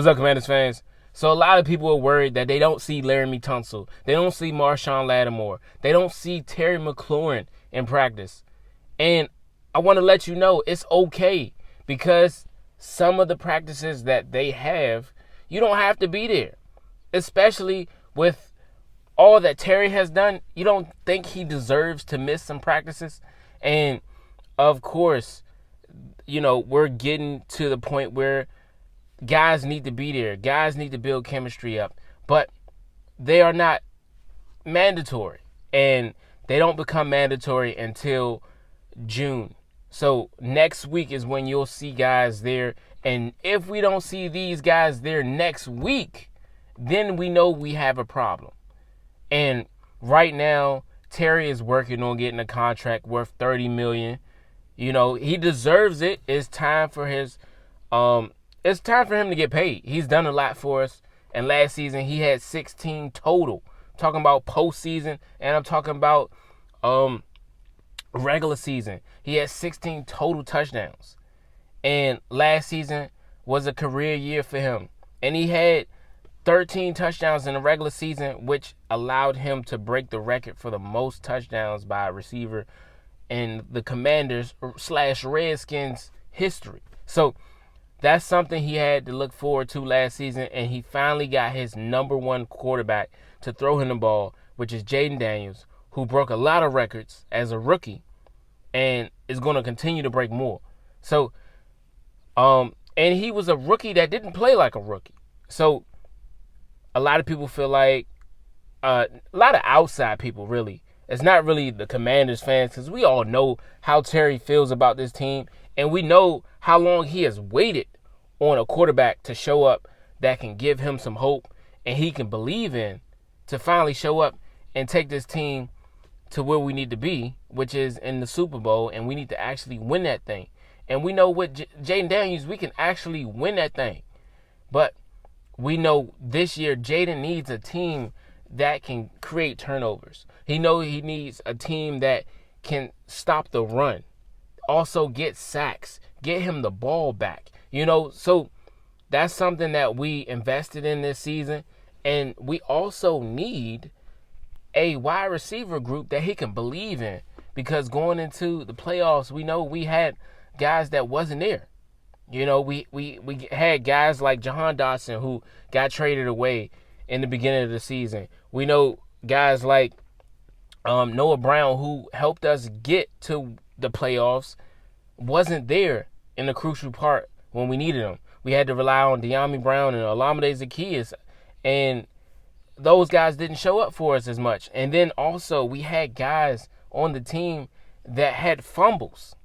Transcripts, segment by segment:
What's up, Commanders fans? So a lot of people are worried that they don't see Laramie Tunsil. They don't see Marshawn Lattimore. They don't see Terry McLaurin in practice. And I want to let you know it's okay, because some of the practices that they have, you don't have to be there. Especially with all that Terry has done, you don't think he deserves to miss some practices? And of course, we're getting to the point where guys need to be there. Guys need to build chemistry up. But they are not mandatory. And they don't become mandatory until June. So next week is when you'll see guys there. And if we don't see these guys there next week, then we know we have a problem. And right now, Terry is working on getting a contract worth $30 million. He deserves it. It's time for him to get paid. He's done a lot for us. And last season, he had 16 total. I'm talking about postseason, and I'm talking about regular season. He had 16 total touchdowns. And last season was a career year for him. And he had 13 touchdowns in the regular season, which allowed him to break the record for the most touchdowns by a receiver in the Commanders/Redskins history. So that's something he had to look forward to last season, and he finally got his number one quarterback to throw him the ball, which is Jayden Daniels, who broke a lot of records as a rookie and is going to continue to break more. So, and he was a rookie that didn't play like a rookie. So a lot of people feel like, a lot of outside people really, it's not really the Commanders fans, because we all know how Terry feels about this team, and we know how long he has waited on a quarterback to show up that can give him some hope and he can believe in, to finally show up and take this team to where we need to be, which is in the Super Bowl, and we need to actually win that thing. And we know with Jayden Daniels, we can actually win that thing. But we know this year Jayden needs a team that can create turnovers. He needs a team that can stop the run, also get sacks, get him the ball back. So that's something that we invested in this season. And we also need a wide receiver group that he can believe in, because going into the playoffs, we know we had guys that wasn't there. We had guys like Jahan Dotson, who got traded away in the beginning of the season. We know guys like Noah Brown, who helped us get to the playoffs, wasn't there in the crucial part when we needed him. We had to rely on De'Ami Brown and Olamide Zaccheaus, and those guys didn't show up for us as much. And then also we had guys on the team that had fumbles.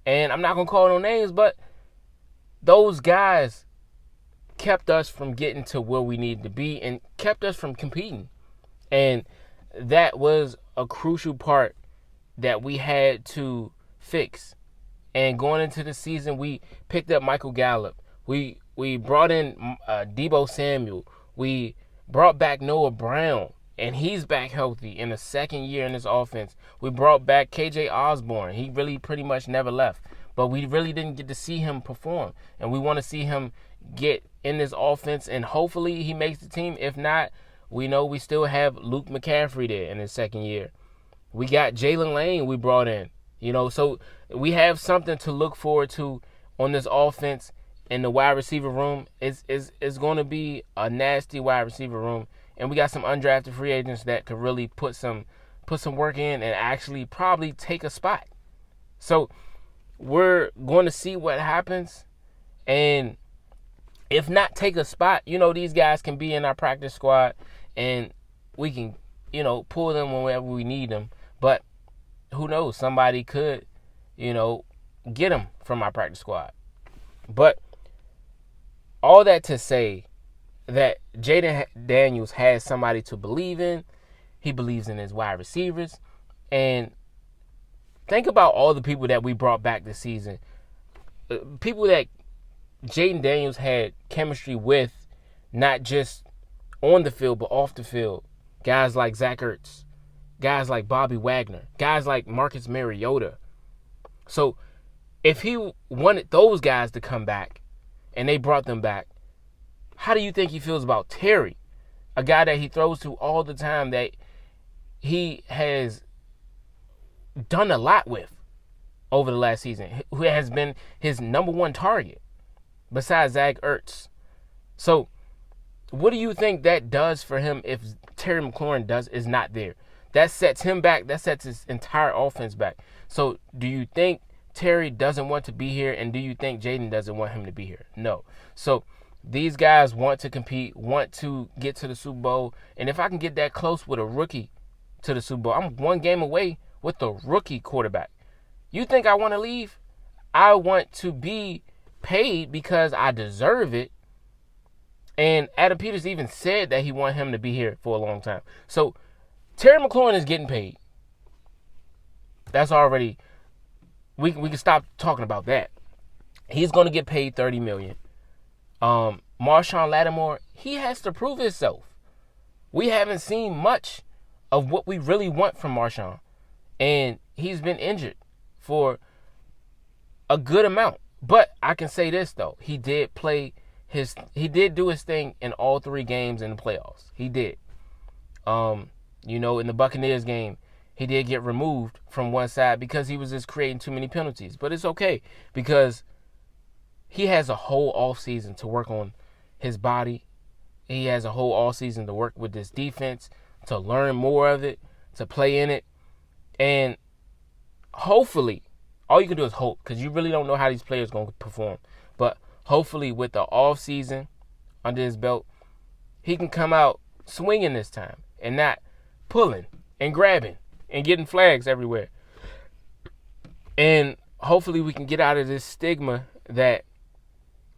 And I'm not going to call no names, but those guys kept us from getting to where we needed to be and kept us from competing. And that was a crucial part that we had to fix. And going into the season, we picked up Michael Gallup. We brought in Deebo Samuel. We brought back Noah Brown, and he's back healthy in the second year in this offense. We brought back KJ Osborne. He really pretty much never left, but we really didn't get to see him perform. And we want to see him get in this offense, and hopefully he makes the team. If not, we know we still have Luke McCaffrey there in his second year. We got Jalen Lane we brought in. So we have something to look forward to on this offense. In the wide receiver room, it's going to be a nasty wide receiver room. And we got some undrafted free agents that could really put some work in and actually probably take a spot. So we're going to see what happens. And if not take a spot, these guys can be in our practice squad and we can, pull them whenever we need them. But who knows? Somebody could, get them from our practice squad. But all that to say that Jayden Daniels has somebody to believe in. He believes in his wide receivers. And think about all the people that we brought back this season. People that Jayden Daniels had chemistry with, not just on the field, but off the field. Guys like Zach Ertz. Guys like Bobby Wagner. Guys like Marcus Mariota. So if he wanted those guys to come back, and they brought them back, how do you think he feels about Terry, a guy that he throws to all the time, that he has done a lot with over the last season, who has been his number one target besides Zach Ertz? So what do you think that does for him if Terry McLaurin is not there? That sets him back. That sets his entire offense back. So do you think Terry doesn't want to be here, and do you think Jaden doesn't want him to be here? No. So these guys want to compete, want to get to the Super Bowl, and if I can get that close with a rookie to the Super Bowl, I'm one game away with the rookie quarterback. You think I want to leave? I want to be paid because I deserve it. And Adam Peters even said that he wanted him to be here for a long time. So Terry McLaurin is getting paid. That's already, we can stop talking about that. He's going to get paid $30 million. Marshawn Lattimore, he has to prove himself. We haven't seen much of what we really want from Marshawn. And he's been injured for a good amount. But I can say this, though. He did do his thing in all 3 games in the playoffs. He did. In the Buccaneers game, he did get removed from one side because he was just creating too many penalties. But it's okay because he has a whole offseason to work on his body. He has a whole offseason to work with this defense, to learn more of it, to play in it. And hopefully, all you can do is hope, because you really don't know how these players are going to perform. But hopefully with the offseason under his belt, he can come out swinging this time and not pulling and grabbing and getting flags everywhere. And hopefully we can get out of this stigma, that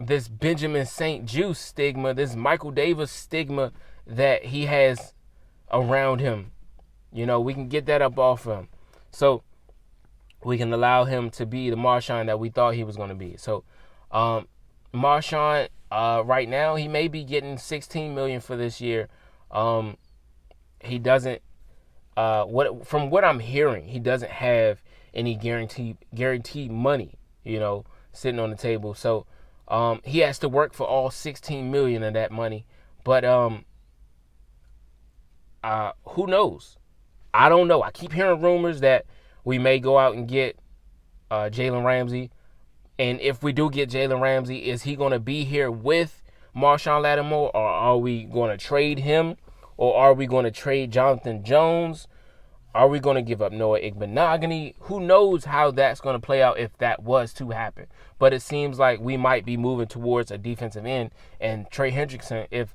this Benjamin St. Juice stigma, this Michael Davis stigma that he has around him. We can get that up off him. So we can allow him to be the Marshawn that we thought he was going to be. So Marshawn, right now, he may be getting $16 million for this year. He doesn't, from what I'm hearing, he doesn't have any guaranteed money, sitting on the table. So he has to work for all $16 million of that money. But who knows? I don't know. I keep hearing rumors that we may go out and get Jalen Ramsey. And if we do get Jalen Ramsey, is he going to be here with Marshawn Lattimore, or are we going to trade him? Or are we going to trade Jonathan Jones? Are we going to give up Noah Igbenogany? Who knows how that's going to play out if that was to happen. But it seems like we might be moving towards a defensive end and Trey Hendrickson if,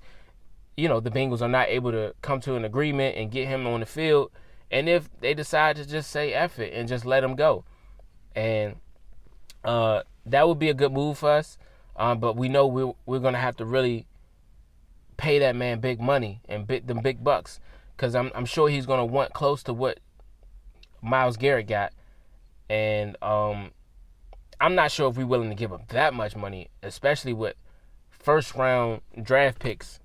the Bengals are not able to come to an agreement and get him on the field. And if they decide to just say F it and just let him go. And that would be a good move for us. But we know we're going to have to really pay that man big money and them big bucks, because I'm sure he's going to want close to what Myles Garrett got. And I'm not sure if we're willing to give up that much money, especially with first-round draft picks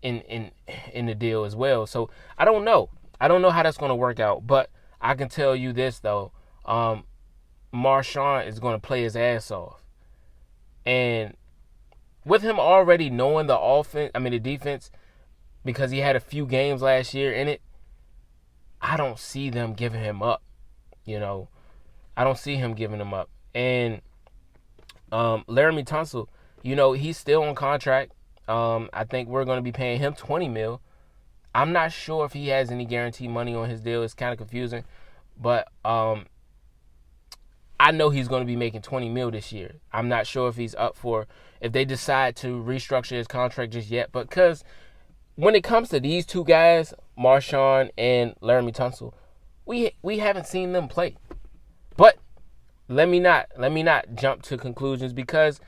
in the deal as well. So I don't know. I don't know how that's going to work out. But I can tell you this, though. Marshawn is going to play his ass off. And with him already knowing the defense, because he had a few games last year in it, I don't see them giving him up. I don't see him giving him up. And Laramie Tunsil, he's still on contract. I think we're going to be paying him $20 million. I'm not sure if he has any guaranteed money on his deal. It's kind of confusing. But I know he's going to be making $20 million this year. I'm not sure if he's up for, if they decide to restructure his contract just yet. But because when it comes to these two guys, Marshawn and Laramie Tunsil, we haven't seen them play. But let me not jump to conclusions, because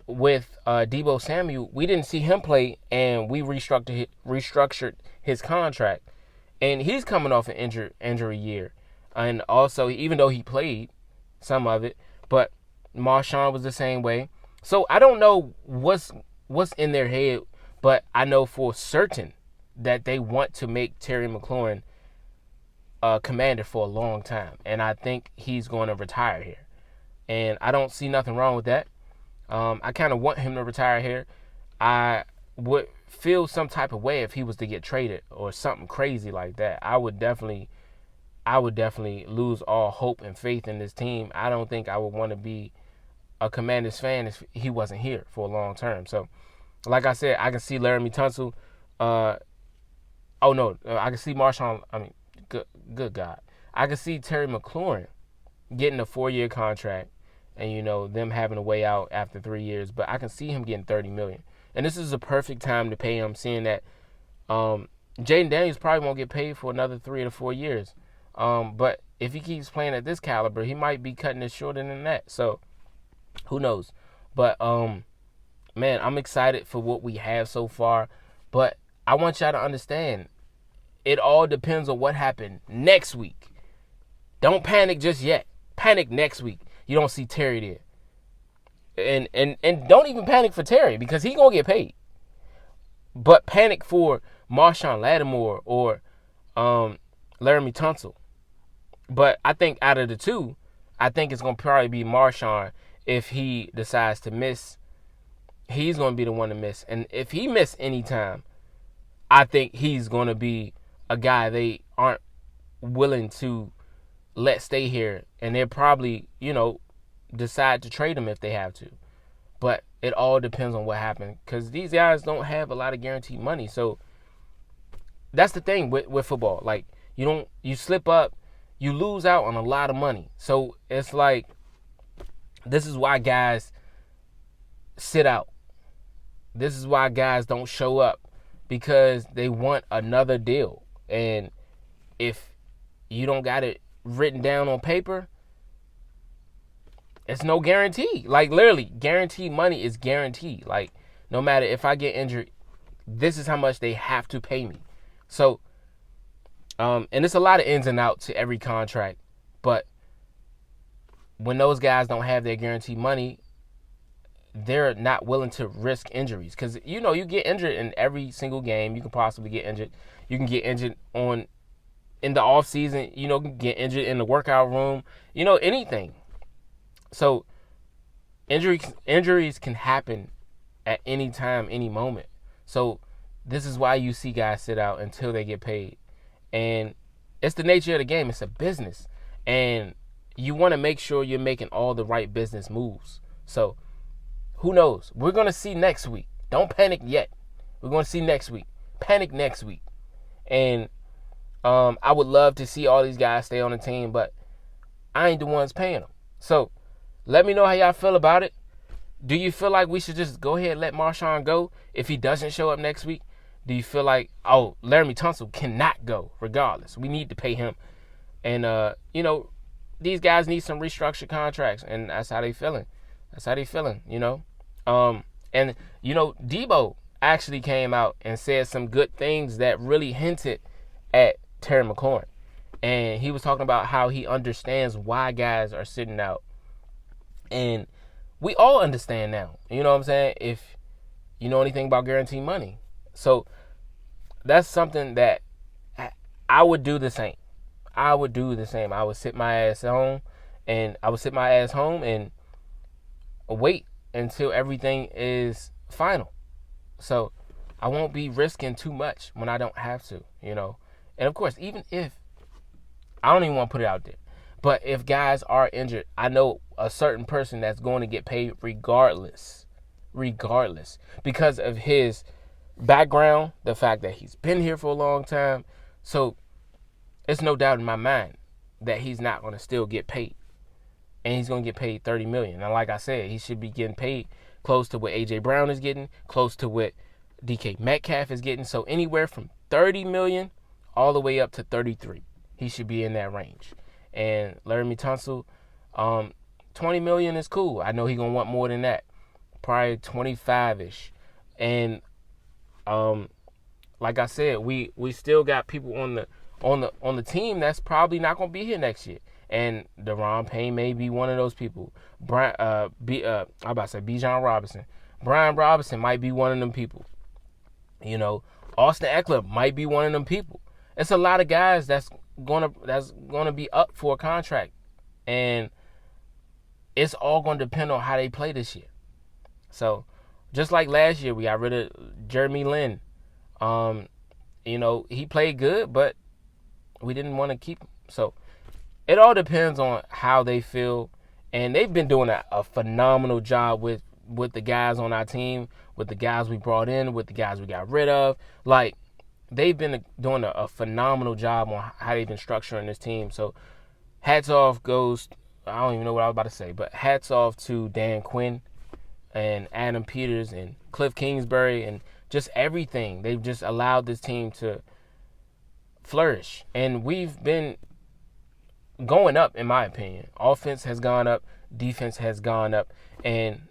with Deebo Samuel, we didn't see him play, and we restructured his contract, and he's coming off an injury year. And also, even though he played some of it, but Marshawn was the same way. So I don't know what's in their head, but I know for certain that they want to make Terry McLaurin commander for a long time. And I think he's going to retire here. And I don't see nothing wrong with that. I kind of want him to retire here. I would feel some type of way if he was to get traded or something crazy like that. I would definitely lose all hope and faith in this team. I don't think I would want to be a Commanders fan if he wasn't here for a long term. So, like I said, I can see Laramie Tunsil. I can see Marshawn. Good God. I can see Terry McLaurin getting a 4-year contract and, them having a way out after 3 years. But I can see him getting $30 million. And this is a perfect time to pay him, seeing that Jaden Daniels probably won't get paid for another 3 to 4 years. But if he keeps playing at this caliber, he might be cutting it shorter than that. So, who knows? But, man, I'm excited for what we have so far. But I want y'all to understand, it all depends on what happened next week. Don't panic just yet. Panic next week. You don't see Terry there. And don't even panic for Terry because he's going to get paid. But panic for Marshawn Lattimore or Laramie Tunsil. But I think out of the two, I think it's going to probably be Marshawn. If he decides to miss, he's going to be the one to miss. And if he missed any time, I think he's going to be a guy they aren't willing to let stay here. And they'll probably, decide to trade him if they have to. But it all depends on what happens. Because these guys don't have a lot of guaranteed money. So that's the thing with football. Like, you slip up, you lose out on a lot of money. So it's like, this is why guys sit out. This is why guys don't show up, because they want another deal. And if you don't got it written down on paper, it's no guarantee. Like, literally, guaranteed money is guaranteed. Like, no matter if I get injured, this is how much they have to pay me. So, and it's a lot of ins and outs to every contract. But when those guys don't have their guaranteed money, they're not willing to risk injuries. Because, you get injured in every single game. You can possibly get injured. You can get injured in the off season. Get injured in the workout room. Anything. So injuries can happen at any time, any moment. So this is why you see guys sit out until they get paid. And it's the nature of the game. It's a business. And you want to make sure you're making all the right business moves. So, who knows? We're going to see next week. Don't panic yet. We're going to see next week. Panic next week. And I would love to see all these guys stay on the team, but I ain't the ones paying them. So, let me know how y'all feel about it. Do you feel like we should just go ahead and let Marshawn go if he doesn't show up next week? Do you feel like, Laramie Tunsil cannot go regardless? We need to pay him. And, these guys need some restructured contracts, and that's how they feeling. And, Debo actually came out and said some good things that really hinted at Terry McLaurin. And he was talking about how he understands why guys are sitting out. And we all understand now, you know what I'm saying, if you know anything about guaranteed money. So that's something that I would do the same. I would sit my ass home and wait until everything is final. So I won't be risking too much when I don't have to, And of course, even if, I don't even want to put it out there, but if guys are injured, I know a certain person that's going to get paid regardless, because of his background, the fact that he's been here for a long time. So it's no doubt in my mind that he's not going to still get paid. And he's going to get paid $30 million. And like I said, he should be getting paid close to what A.J. Brown is getting, close to what DK Metcalf is getting. So anywhere from $30 million all the way up to $33. He should be in that range. And Laramie Tunsil, $20 million is cool. I know he's going to want more than that. Probably 25-ish. And like I said, we still got people on the team that's probably not going to be here next year. And Deron Payne may be one of those people. Bijan Robinson. Brian Robinson might be one of them people. Austin Eckler might be one of them people. It's a lot of guys that's gonna be up for a contract, and it's all gonna depend on how they play this year. So just like last year, we got rid of Jeremy Lin. He played good, but we didn't want to keep him. So it all depends on how they feel. And they've been doing a phenomenal job with the guys on our team, with the guys we brought in, with the guys we got rid of. Like, they've been doing a phenomenal job on how they've been structuring this team. So hats off goes, I don't even know what I was about to say, but hats off to Dan Quinn and Adam Peters and Cliff Kingsbury and just everything. They've just allowed this team to flourish. And we've been going up, in my opinion. Offense has gone up, defense has gone up, and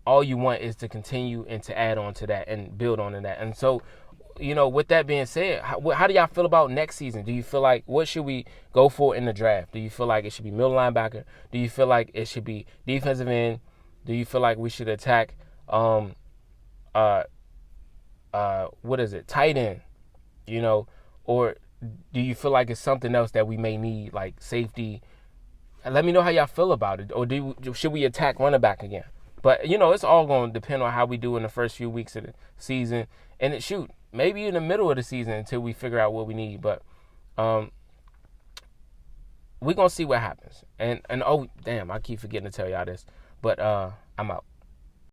all you want is to continue and to add on to that and build on to that. And so, with that being said, how do y'all feel about next season? Do you feel like, what should we go for in the draft? Do you feel like it should be middle linebacker? Do you feel like it should be defensive end? Do you feel like we should attack tight end? Or do you feel like it's something else that we may need, like safety? Let me know how y'all feel about it. Or should we attack running back again? But, it's all going to depend on how we do in the first few weeks of the season. And maybe in the middle of the season until we figure out what we need. But we're going to see what happens. And oh, damn, I keep forgetting to tell y'all this. But I'm out.